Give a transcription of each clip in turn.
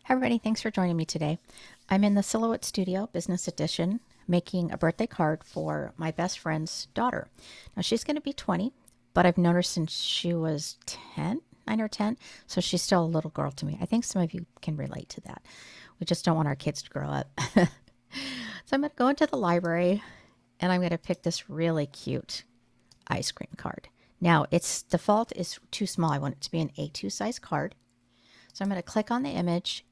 Hi, everybody. Thanks for joining me today. I'm in the Silhouette Studio Business Edition making a birthday card for my best friend's daughter. Now, she's going to be 20, but I've known her since she was 10, 9 or 10, so she's still a little girl to me. I think some of you can relate to that. We just don't want our kids to grow up. So I'm going to go into the library and I'm going to pick this really cute ice cream card. Now, its default is too small. I want it to be an A2 size card. So I'm going to click on the image.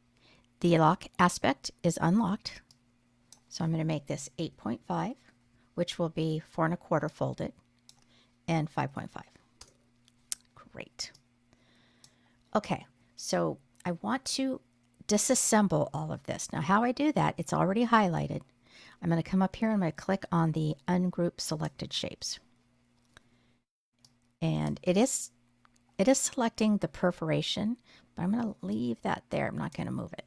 The lock aspect is unlocked. So I'm going to make this 8.5, which will be 4 1/4 folded, and 5.5. Great. Okay, so I want to disassemble all of this. Now, how I do that, it's already highlighted. I'm going to come up here and I'm going to click on the Ungroup Selected Shapes. And it is selecting the perforation, but I'm going to leave that there. I'm not going to move it.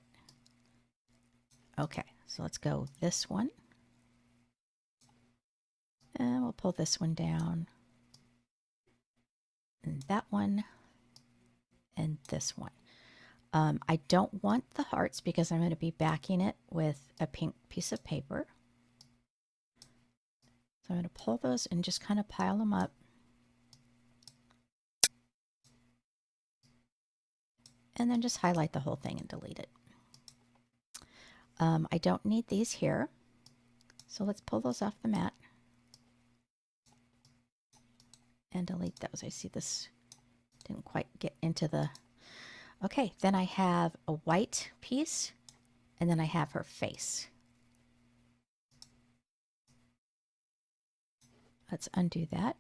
Okay, so let's go this one. And we'll pull this one down. And that one. And this one. I don't want the hearts because I'm going to be backing it with a pink piece of paper. So I'm going to pull those and just kind of pile them up. And then just highlight the whole thing and delete it. I don't need these here. So let's pull those off the mat. And delete those. I see this didn't quite get into the... Okay, then I have a white piece, and then I have her face. Let's undo that.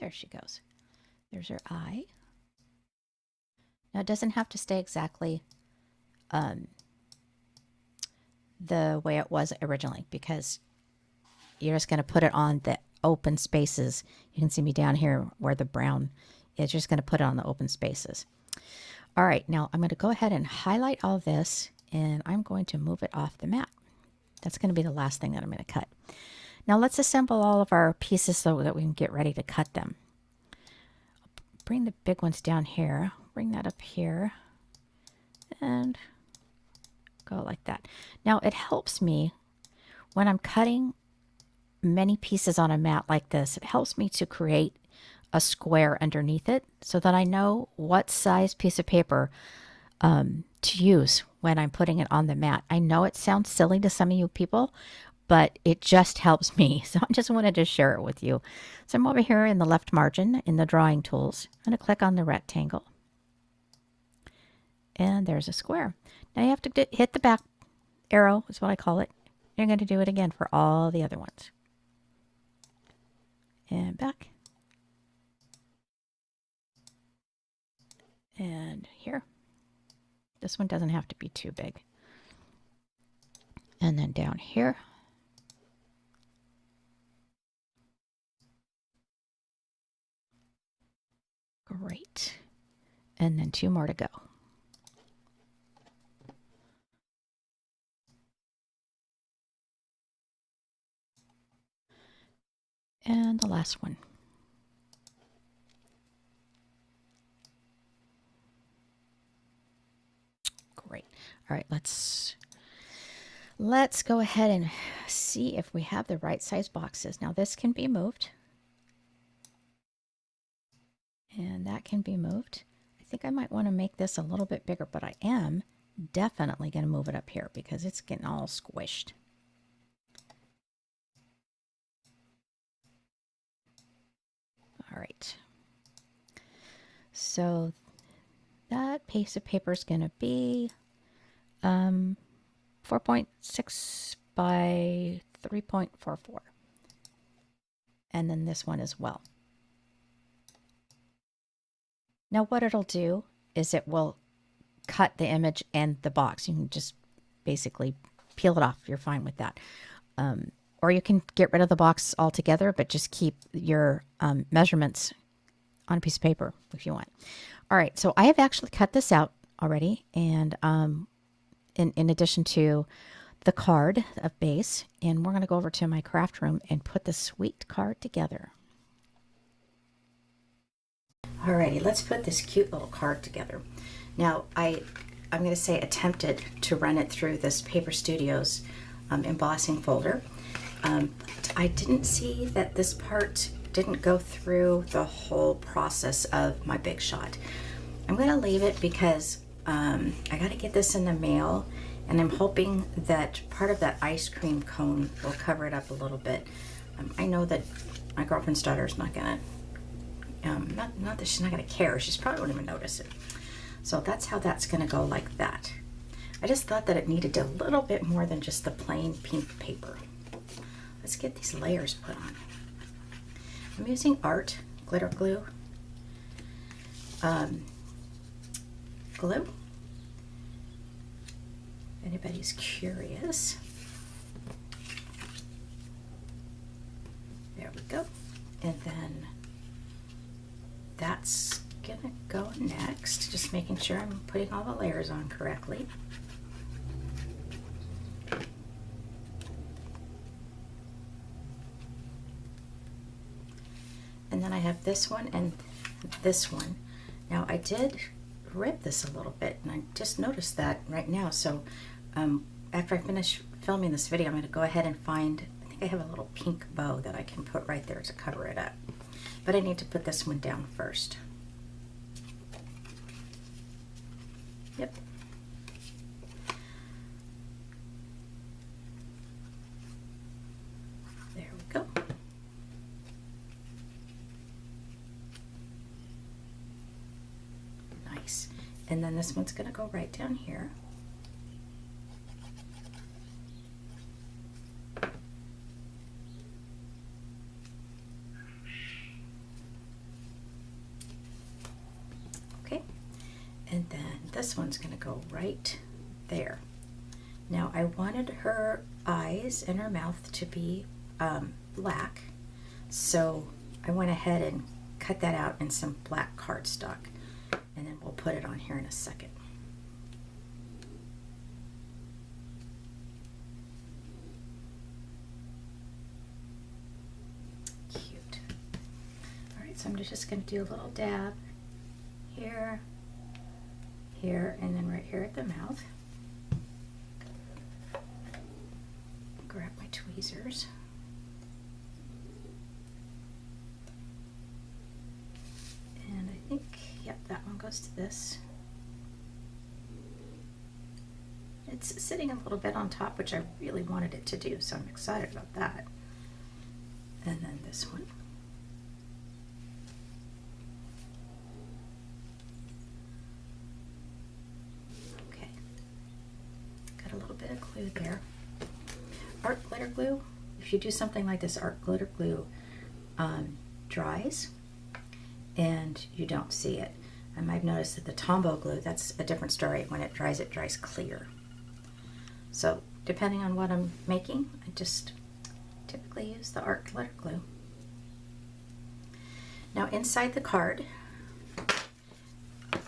There she goes. There's her eye. Now it doesn't have to stay exactly the way it was originally, because you're just going to put it on the open spaces. You can see me down here where the brown is. Just going to put it on the open spaces. All right, now I'm going to go ahead and highlight all this, and I'm going to move it off the mat. That's going to be the last thing that I'm going to cut. Now let's assemble all of our pieces so that we can get ready to cut them. Bring the big ones down here. Bring that up here. And go like that. Now it helps me when I'm cutting many pieces on a mat like this. It helps me to create a square underneath it so that I know what size piece of paper to use when I'm putting it on the mat. I know it sounds silly to some of you people, but it just helps me. So I just wanted to share it with you. So I'm over here in the left margin in the drawing tools. I'm going to click on the rectangle. And there's a square. Now you have to hit the back arrow, is what I call it. You're going to do it again for all the other ones. And back. And here. This one doesn't have to be too big. And then down here. Great. And then 2 more to go. And the last one. Great. All right, let's go ahead and see if we have the right size boxes. Now this can be moved. And that can be moved. I think I might want to make this a little bit bigger, but I am definitely going to move it up here because it's getting all squished. All right. So that piece of paper is going to be 4.6 by 3.44. And then this one as well. Now what it'll do is it will cut the image and the box. You can just basically peel it off. You're fine with that. Or you can get rid of the box altogether, but just keep your measurements on a piece of paper if you want. All right, so I have actually cut this out already, and in addition to the card of base, and we're going to go over to my craft room and put the sweet card together. Alrighty, let's put this cute little card together. Now I'm going to say attempted to run it through this Paper Studios embossing folder. But I didn't see that this part didn't go through the whole process of my Big Shot. I'm going to leave it because I got to get this in the mail, and I'm hoping that part of that ice cream cone will cover it up a little bit. I know that my girlfriend's daughter is not going to, not that she's not going to care, she's probably won't even notice it. So that's how that's going to go, like that. I just thought that it needed a little bit more than just the plain pink paper. Let's get these layers put on. I'm using Art glitter glue. Glue. If anybody's curious. There we go. And then that's gonna go next. Just making sure I'm putting all the layers on correctly. And then I have this one and this one. Now I did rip this a little bit, and I just noticed that right now. So after I finish filming this video, I'm going to go ahead and find, I think I have a little pink bow that I can put right there to cover it up. But I need to put this one down first. Yep. There we go. Nice. And then this one's going to go right down here. Okay. And then this one's going to go right there. Now I wanted her eyes and her mouth to be black, so I went ahead and cut that out in some black cardstock, and then we'll put it on here in a second. Cute. All right, so I'm just going to do a little dab here, here, and then right here at the mouth. Grab my tweezers. And I think, yep, that one goes to this. It's sitting a little bit on top, which I really wanted it to do, so I'm excited about that. And then this one. Okay. Got a little bit of glue there. Art glitter glue, if you do something like this, art glitter glue dries and you don't see it. I've noticed that the Tombow glue, that's a different story. When it dries clear. So depending on what I'm making, I just typically use the art glitter glue. Now inside the card,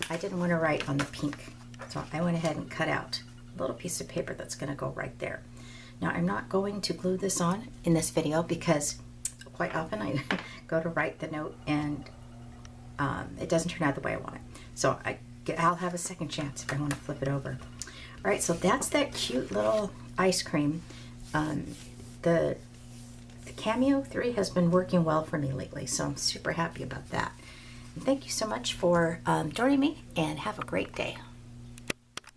I didn't want to write on the pink, so I went ahead and cut out a little piece of paper that's going to go right there. Now I'm not going to glue this on in this video because quite often I go to write the note and it doesn't turn out the way I want it. So I'll have a second chance if I want to flip it over. All right, so that's that cute little ice cream. The Cameo 3 has been working well for me lately, so I'm super happy about that. And thank you so much for joining me, and have a great day.